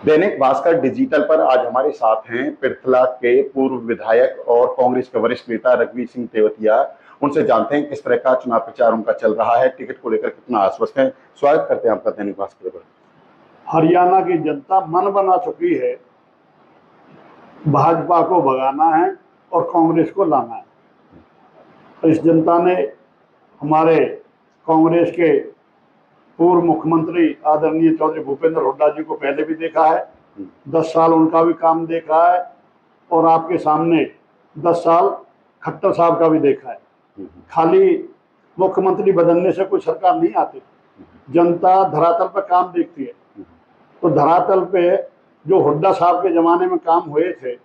Dainik Bhaskar digital पर आज हमारे साथ हैं पृथला के पूर्व विधायक और कांग्रेस के वरिष्ठ नेता रघुवीर सिंह तेवतिया। उनसे जानते हैं किस तरह का चुनाव प्रचार उनका चल रहा है, टिकट को लेकर कितना आश्वस्त है। स्वागत करते हैं आपका दैनिक भास्कर पर। हरियाणा की जनता मन बना चुकी है, भाजपा को भगाना है और कांग्रेस को लाना है। तो इस जनता ने हमारे कांग्रेस के पूर्व मुख्यमंत्री आदरणीय चौधरी भूपेंद्र हुड्डा जी को पहले भी देखा है, 10 साल उनका भी काम देखा है, और आपके सामने 10 साल खट्टर साहब का भी देखा है। खाली मुख्यमंत्री बदलने से कोई सरकार नहीं आती, जनता धरातल पर काम देखती है। तो धरातल पे जो हुड्डा साहब के जमाने में काम हुए थे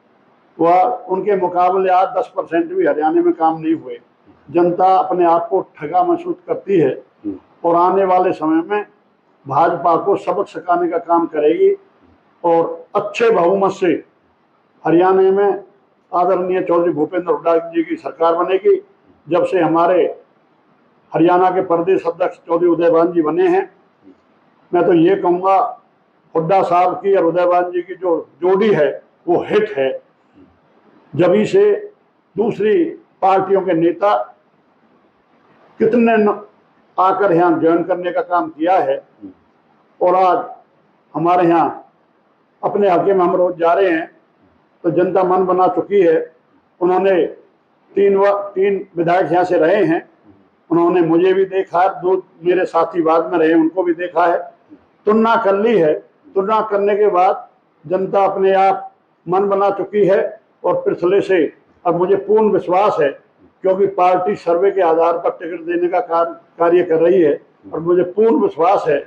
वह उनके मुकाबले आज 10% भी हरियाणा में काम नहीं हुए। जनता अपने आप को ठगा महसूस करती है और आने वाले समय में भाजपा को सबक सिखाने का काम करेगी और अच्छे बहुमत से हरियाणा में आदरणीय चौधरी भूपेंद्र हुड्डा जी की सरकार बनेगी। जब से हमारे हरियाणा के प्रदेश अध्यक्ष चौधरी उदयभान जी बने हैं, मैं तो ये कहूँगा हुड्डा साहब की और उदयभान जी की जो जोड़ी है वो हिट है। जभी से दूसरी पार्टियों के नेता कितने आकर यहाँ ज्वाइन करने का काम किया है, और आज हमारे यहाँ अपने हल्के में हम रोज जा रहे हैं तो जनता मन बना चुकी है। उन्होंने तीन विधायक यहाँ से रहे हैं, उन्होंने मुझे भी देखा है, 2 मेरे साथी बाद में रहे उनको भी देखा है, तुलना कर ली है। तुलना करने के बाद जनता अपने आप मन बना चुकी है और पिछले से अब मुझे पूर्ण विश्वास है, क्योंकि पार्टी सर्वे के आधार पर टिकट देने का कार्य कर रही है, और मुझे पूर्ण विश्वास है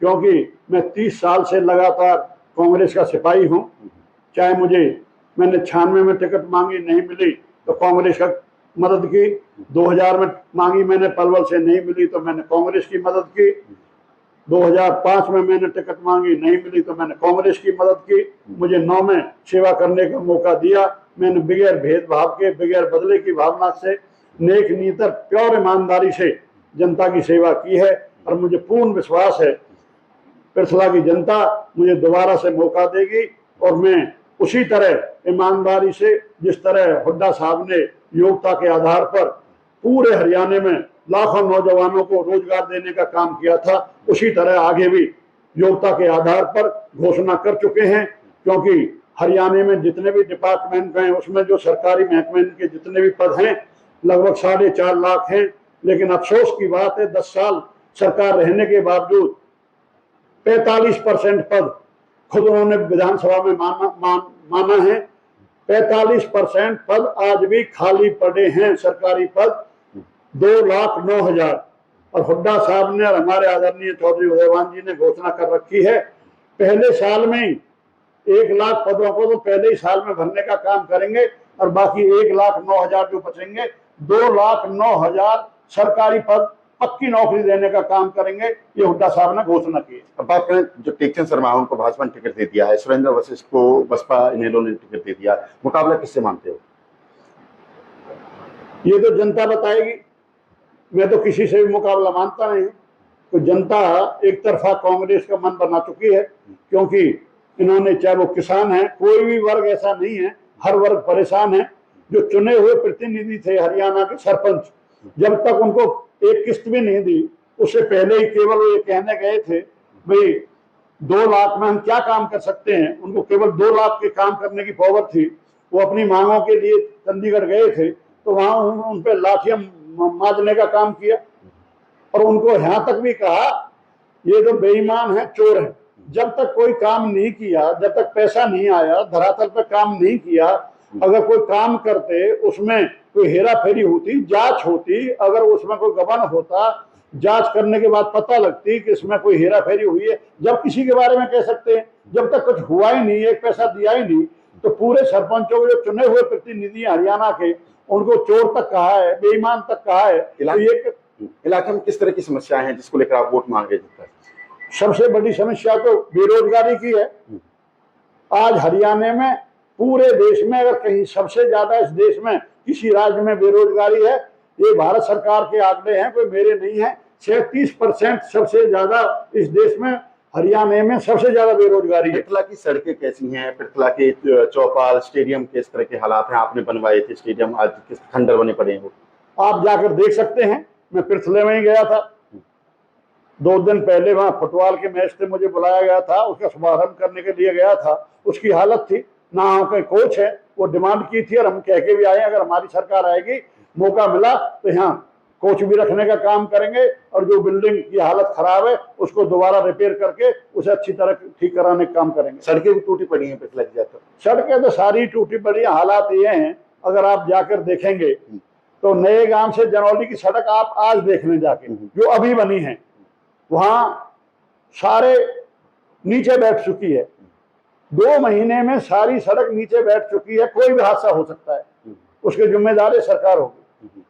क्योंकि मैं 30 साल से लगातार कांग्रेस का सिपाही हूं। चाहे मैंने 96 में टिकट मांगी, नहीं मिली तो कांग्रेस का मदद की, 2000 में मांगी मैंने, पलवल से नहीं मिली तो मैंने कांग्रेस की मदद की, 2005 में मैंने टिकट मांगी, नहीं मिली तो मैंने कांग्रेस की मदद की। मुझे 9 में सेवा करने का मौका दिया, मैंने बगैर भेदभाव के, बगैर बदले की भावना से, नेक नीयत, प्योर ईमानदारी से जनता की सेवा की है, और मुझे पूर्ण विश्वास है पिछला की जनता मुझे दोबारा से मौका देगी, और मैं उसी तरह ईमानदारी से, जिस तरह हुड्डा साहब ने योग्यता के आधार पर पूरे हरियाणा में लाखों नौजवानों को रोजगार देने का काम किया था, उसी तरह आगे भी योग्यता के आधार पर घोषणा कर चुके हैं। क्योंकि हरियाणा में जितने भी डिपार्टमेंट हैं उसमें जो सरकारी महकमे के जितने भी पद हैं लगभग 4.5 लाख हैं, लेकिन अफसोस की बात है 10 साल सरकार रहने के बावजूद 45% पद खुद उन्होंने विधानसभा में माना है। 45% पद आज भी खाली पड़े हैं, सरकारी पद 2,09,000, और हुड्डा साहब ने और हमारे आदरणीय चौधरी उदयभान जी ने घोषणा कर रखी है पहले साल में ही 1 लाख पदों को तो पहले ही साल में भरने का काम करेंगे, और बाकी 1,09,000 जो बचेंगे 2,09,000 सरकारी पद पक्की नौकरी देने का काम करेंगे, ये हुड्डा साहब ने घोषणा की है। अब बात करें जो टेकचंद शर्मा उनको भाजपा ने टिकट दे दिया है, सुरेंद्र वशिष्ठ को बसपा इनेलो ने टिकट दे दिया, मुकाबला किससे मानते हो? ये तो जनता बताएगी, मैं तो किसी से भी मुकाबला मानता नहीं। तो जनता एक तरफा कांग्रेस का मन बना चुकी है, क्योंकि इन्होंने, चाहे वो किसान है, कोई भी वर्ग ऐसा नहीं है, हर वर्ग परेशान है। जो चुने हुए प्रतिनिधि थे हरियाणा के सरपंच, जब तक उनको एक किस्त भी नहीं दी, उससे पहले ही केवल वो ये कहने गए थे भाई 2 लाख में हम क्या काम कर सकते हैं, उनको केवल 2 लाख के काम करने की पावर थी। वो अपनी मांगों के लिए चंडीगढ़ गए थे तो वहां उन पर लाठियां मारने का काम किया, और उनको यहां तक भी कहा ये जो बेईमान है, चोर है। जब तक कोई काम नहीं किया, जब तक पैसा नहीं आया, धरातल पर काम नहीं किया, अगर कोई काम करते उसमें कोई हेरा फेरी होती, जांच होती, अगर उसमें कोई गबन होता, जांच करने के बाद पता लगती कि इसमें कोई हेरा फेरी हुई है, जब किसी के बारे में कह सकते हैं। जब तक कुछ हुआ ही नहीं, एक पैसा दिया ही नहीं, तो पूरे सरपंचों के जो चुने हुए प्रतिनिधि हरियाणा के, उनको चोर तक कहा है, बेईमान तक कहा है। इलाके में किस तरह की समस्याएं हैं जिसको लेकर आप वोट मांग रहे हैं? सबसे बड़ी समस्या तो बेरोजगारी की है। आज हरियाणा में, पूरे देश में अगर कहीं सबसे ज्यादा इस देश में किसी राज्य में बेरोजगारी है, ये भारत सरकार के आंकड़े हैं, कोई मेरे नहीं है। 36% सबसे ज्यादा इस देश में हरियाणा में सबसे ज्यादा बेरोजगारी है। पृथला की सड़कें कैसी हैं? पृथला के चौपाल स्टेडियम किस तरह के हालात हैं? आपने बनवाए थे स्टेडियम, आज किस खंडर बने पड़े हैं वो? आप जाकर देख सकते हैं। मैं पृथले में ही गया था 2 दिन पहले, वहां फुटबॉल के मैच से मुझे बुलाया गया था, उसका शुभारंभ करने के लिए गया था। उसकी हालत थी ना, कोई कोच है, वो डिमांड की थी और हम कह के भी आए अगर हमारी सरकार आएगी, मौका मिला तो यहाँ कोच भी रखने का काम करेंगे और जो बिल्डिंग की हालत खराब है उसको दोबारा रिपेयर करके उसे अच्छी तरह ठीक कराने का काम करेंगे। सड़कें भी टूटी पड़ी हैं पृथला की जाकर? सड़कें तो सारी टूटी पड़ी हैं। हालात ये हैं, अगर आप जाकर देखेंगे तो नए गांव से जनौली की सड़क आप आज देखने जाके जो अभी बनी है, वहां सारे नीचे बैठ चुकी है। 2 महीने में सारी सड़क नीचे बैठ चुकी है। कोई भी हादसा हो सकता है, उसके जिम्मेदार सरकार होगी।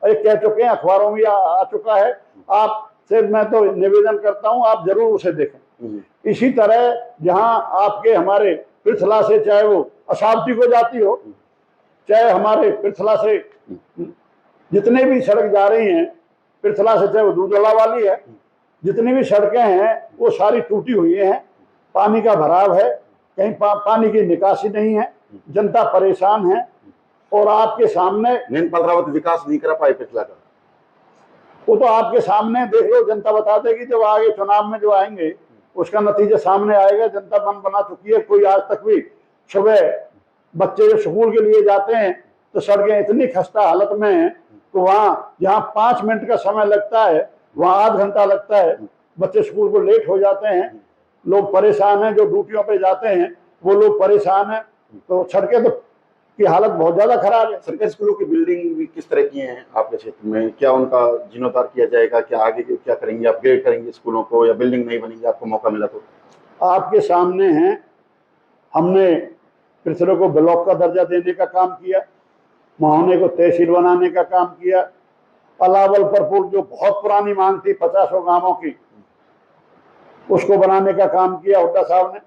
ये कह चुके हैं, अखबारों में आ चुका है। आपसे मैं तो निवेदन करता हूं, आप जरूर उसे देखें। इसी तरह जहां आपके हमारे पृथला से, चाहे वो असावती को जाती हो, चाहे हमारे पृथला से जितने भी सड़क जा रही हैं, पृथला से चाहे वो दूधला वाली है, जितनी भी सड़कें हैं वो सारी टूटी हुई हैं। पानी का भराव है, कहीं पानी की निकासी नहीं है, जनता परेशान है। और आपके सामने नैनपाल रावत विकास नहीं करा पाए पृथला का, वो तो आपके सामने देख लो, जनता बता देगी। जब आगे चुनाव में जो आएंगे उसका नतीजा सामने आएगा। जनता मन बना चुकी है। कोई आज तक भी सुबह बच्चे जो स्कूल के लिए जाते हैं तो सड़कें इतनी खस्ता हालत में हैं तो वहां जहां 5 मिनट का समय लगता है वहां आध घंटा लगता है। बच्चे स्कूल को लेट हो जाते हैं, लोग परेशान हैं। जो ड्यूटियों पे जाते हैं वो लोग परेशान हैं। तो सड़कें तो की हालत बहुत ज्यादा खराब है। सरकारी स्कूलों की बिल्डिंग भी किस तरह की हैं आपके क्षेत्र में? क्या उनका जीर्णोद्धार किया जाएगा? क्या आगे क्या करेंगे? अपग्रेड करेंगे स्कूलों को या बिल्डिंग नहीं बनेगी? आपको मौका मिला तो आपके सामने हैं। हमने पृथ्वी को ब्लॉक का दर्जा देने का काम किया, महोने को तहसील बनाने का काम किया, अलावल परपुर जो बहुत पुरानी मांग थी 50 गांवों की, उसको बनाने का काम किया हुड्डा साहब ने।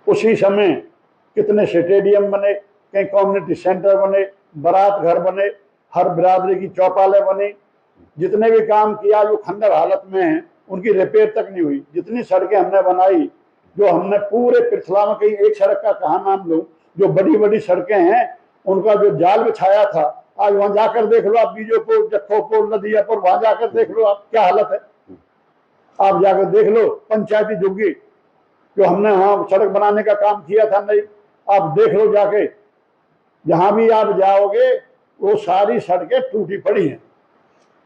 उसी समय कितने स्टेडियम बने, कहीं कम्युनिटी सेंटर बने, बारात घर बने, हर बिरादरी की चौपालें बनी। जितने भी काम किया जो खंडर हालत में हैं उनकी रिपेयर तक नहीं हुई। जितनी सड़कें हमने बनाई, जो हमने पूरे पृथला में, कहीं एक सड़क का कहाँ नाम लूं, जो बड़ी बड़ी सड़कें हैं उनका जो जाल बिछाया था, आज वहां जाकर देख लो आप, बीजोपुर, जखोपुर, नदियापुर, वहां जाकर देख लो आप क्या हालत है। आप जाकर देख लो पंचायती झुग्गी जो हमने वहां सड़क बनाने का काम किया था, नहीं, आप देख लो जाके, जहां भी आप जाओगे वो सारी सड़कें टूटी पड़ी हैं।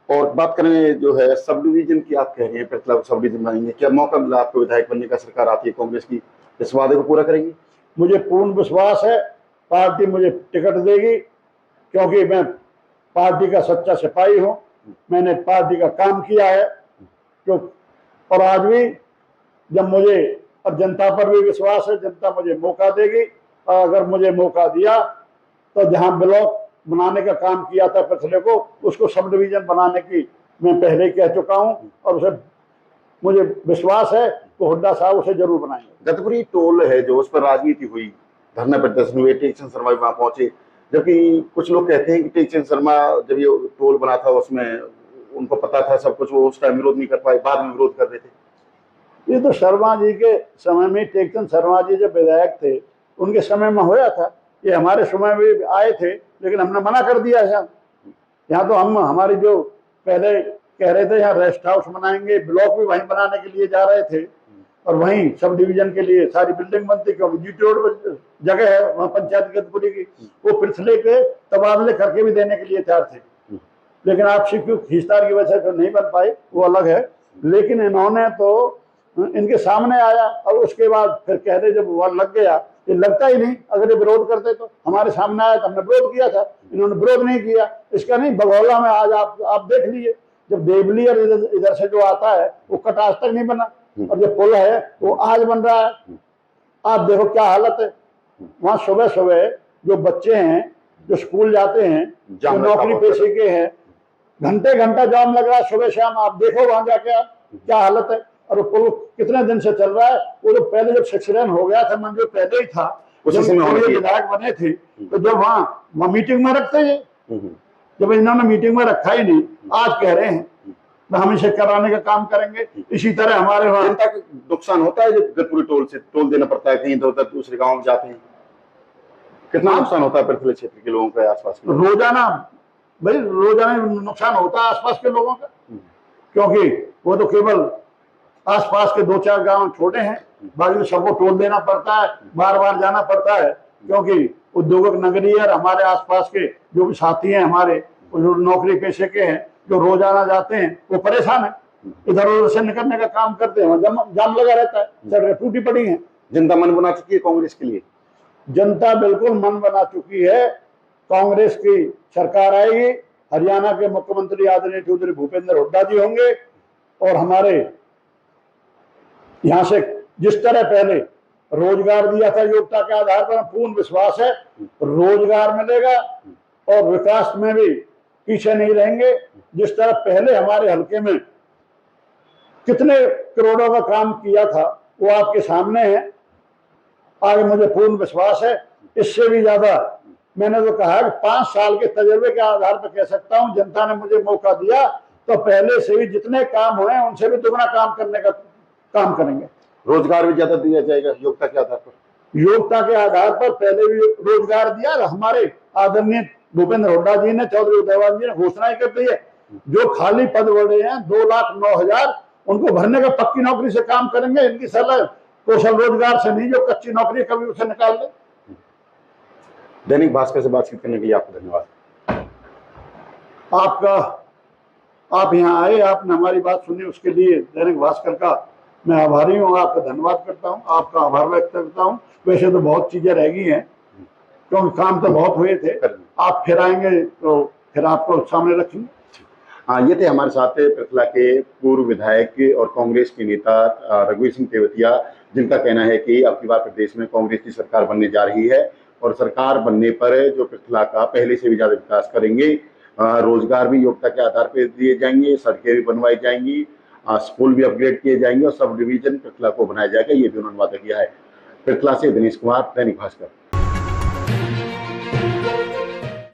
और बात करें जो है सब डिवीजन की, आप कह रहे हैं पृथला सब डिवीजन बनाएंगे, क्या मौका मिला आपको विधायक बनने का? सरकार आती है कांग्रेस की, इस वादे को पूरा करेंगे? मुझे पूर्ण विश्वास है पार्टी मुझे टिकट देगी, क्योंकि मैं पार्टी का सच्चा सिपाही हूं। मैंने पार्टी का काम किया है जो, और आज भी जब मुझे, और जनता पर भी विश्वास है, जनता मुझे मौका देगी। और अगर मुझे मौका दिया तो जहां ब्लॉक बनाने का काम किया था पृथले को, उसको सब डिवीजन बनाने की मैं पहले ही कह चुका हूं और उसे मुझे विश्वास है तो हुड्डा साहब उसे जरूर बनाएंगे। गतपुरी टोल है जो, उस पर राजनीति हुई, धरना प्रदर्शन हुए, टेकचंद शर्मा भी वहां पहुंचे, जबकि कुछ लोग कहते हैं कि टेकचंद शर्मा जब ये टोल बना था उसमें उनको पता था सब कुछ, वो उस टाइम विरोध नहीं कर पाए, बाद में विरोध कर रहे थे। ये तो शर्मा जी के समय में, टेकचंद शर्मा जी जब विधायक थे उनके समय में होया था। ये हमारे समय में आए थे लेकिन हमने मना कर दिया है। यहाँ तो हम, हमारी जो पहले कह रहे थे यहाँ रेस्ट हाउस बनाएंगे, ब्लॉक भी वहीं बनाने के लिए जा रहे थे और वहीं सब डिवीजन के लिए सारी बिल्डिंग बनती, क्योंकि जीटी रोड पर जगह है वहाँ पंचायत गतपुरी की, वो पृथले के तबादले करके भी देने के लिए तैयार थे। लेकिन आपसी क्यों खींचतान की वजह से नहीं बन पाए, वो अलग है। लेकिन इन्होंने तो, इनके सामने आया और उसके बाद फिर कह रहे, जब वह लग गया, ये लगता ही नहीं, अगर ये विरोध करते तो हमारे सामने आया तो हमने विरोध किया था, इन्होंने विरोध नहीं किया। इसका नहीं, बघौला में आज आप देख लीजिए, जब देवली और इधर से जो आता है वो कट आज तक नहीं बना, और जो पुल है वो आज बन रहा है। आप देखो क्या हालत है वहां। सुबह सुबह जो बच्चे हैं जो स्कूल जाते हैं, जो नौकरी पेशे के हैं, घंटे घंटा जाम लग रहा है सुबह शाम। आप देखो वहां जाके आप क्या हालत है। और पुल कितने दिन से चल रहा है, वो जो पहले जब 6 लेन हो गया था, मंजूर पहले ही था, जब विधायक बने थे तो जब वहां मीटिंग में रखते हैं, जब इन्होंने मीटिंग में रखा ही नहीं, आज कह रहे हैं हम इसे कराने का काम करेंगे। इसी तरह हमारे वहाँ जनता को नुकसान होता है जब गतपुरी टोल से टोल देना पड़ता है, कहीं इधर उधर दूसरे गाँव में जाते हैं, कितना नुकसान होता है पृथ्वी क्षेत्र के लोगों के आसपास के? रोजाना भाई रोजाना नुकसान होता है आसपास के लोगों का, क्योंकि वो तो केवल आसपास के 2-4 गांव छोटे हैं, बाकी तो सबको टोल देना पड़ता है, बार बार जाना पड़ता है, क्योंकि उद्योगिक नगरी है। और हमारे आसपास के जो भी साथी हैं हमारे, जो नौकरी पेशे के हैं, जो रोजाना जाते हैं, वो परेशान है, इधर उधर से निकलने का काम करते हैं, जाम लगा रहता है, सड़कें टूटी पड़ी हैं। जनता मन बना चुकी है कांग्रेस के लिए? जनता बिल्कुल मन बना चुकी है। कांग्रेस की सरकार आएगी, हरियाणा के मुख्यमंत्री आदरणीय चौधरी भूपेंद्र हुड्डा जी होंगे, और हमारे यहाँ से जिस तरह पहले रोजगार दिया था योग्यता के आधार पर, पूर्ण विश्वास है रोजगार मिलेगा और विकास में भी पीछे नहीं रहेंगे। जिस तरह पहले हमारे हल्के में कितने करोड़ों का काम किया था वो आपके सामने है। आगे मुझे पूर्ण विश्वास है इससे भी ज्यादा, मैंने तो कहा कि 5 साल के तजुर्बे के आधार पर कह सकता हूं, जनता ने मुझे मौका दिया तो पहले से ही जितने काम हुए उनसे भी दुगना काम करने का काम करेंगे। रोजगार भी ज्यादा दिया जाएगा योग्यता के आधार पर? योग्यता के आधार पर पहले भी रोजगार दिया। हमारे आदरणीय भूपेंद्र हुड्डा जी ने, चौधरी उदयवान जी ने घोषणाएं कर दी है, जो खाली पद बढ़े हैं 2,09,000 उनको भरने का, पक्की नौकरी से काम करेंगे। इनकी सलाह कौशल रोजगार से नहीं, जो कच्ची नौकरी कभी उसे निकाल दे। दैनिक भास्कर से बातचीत करने के लिए आपको धन्यवाद। आप यहाँ आए, आपने हमारी बात सुनी, उसके लिए दैनिक भास्कर का मैं आभारी हूँ, आपका धन्यवाद करता हूँ, आपका आभार व्यक्त करता हूँ। वैसे तो बहुत चीजें रह गई हैं, क्योंकि काम तो बहुत हुए थे। आप फिर आएंगे तो फिर आपको सामने रखेंगे। हाँ, ये थे हमारे साथ पृथला के पूर्व विधायक और कांग्रेस के नेता रघुवीर सिंह तेवतिया, जिनका कहना है कि अब की बार प्रदेश में कांग्रेस की सरकार बनने जा रही है और सरकार बनने पर जो पृथला का पहले से भी ज्यादा विकास करेंगे। रोजगार भी योग्यता के आधार पर दिए जाएंगे, सड़कें भी बनवाई जाएंगी, स्कूल भी अपग्रेड किए जाएंगे और सब डिवीजन पृथला को बनाया जाएगा, ये भी उन्होंने वादा किया है। पृथला से दिनेश कुमार, दैनिक भास्कर।